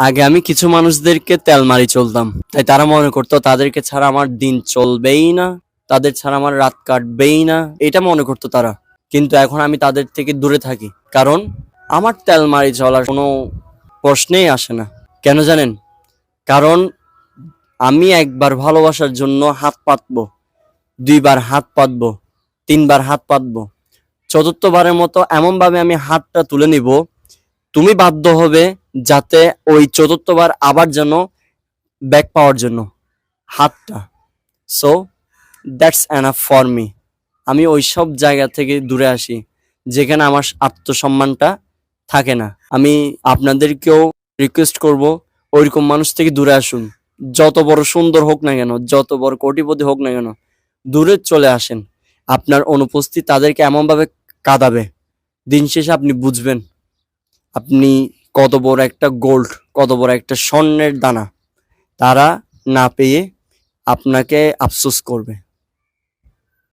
আগে আমি কিছু মানুষদেরকে তেল মারি চলতাম, তাই তারা মনে করতো তাদেরকে ছাড়া আমার দিন চলবেই না, তাদের ছাড়া আমার রাত কাটবেই না, এটা মনে করতো তারা। কিন্তু এখন আমি তাদের থেকে দূরে থাকি, কারণ আমার তেল মারি চলার কোনো প্রশ্নেই আসে না। কেন জানেন? কারণ আমি একবার ভালোবাসার জন্য হাত পাতবো, দুইবার হাত পাতবো, তিনবার হাত পাতবো, চতুর্থবারের মতো এমনভাবে আমি হাতটা তুলে নিব, তুমি বাধ্য হবে যাতে ওই চতুর্থবার আবার যেন ব্যাক পাওয়ার জন্য হাতটা। So that's enough for me. আমি ওই সব জায়গা থেকে দূরে আসি যেখানে আমার আত্মসম্মানটা থাকে না। আমি আপনাদেরকেও রিকোয়েস্ট করব, ওইরকম মানুষ থেকে দূরে আসুন। যত বড় সুন্দর হোক না কেন, যত বড় কোটিপতি হোক না কেন, দূরে চলে আসেন। আপনার অনুপস্থিতি তাদেরকে এমনভাবে কাঁদাবে, দিন শেষে আপনি বুঝবেন আপনি কত বড় একটা গোল্ড, কত বড় একটা স্বর্ণের দানা। তারা না পেয়ে আপনাকে আফসোস করবে।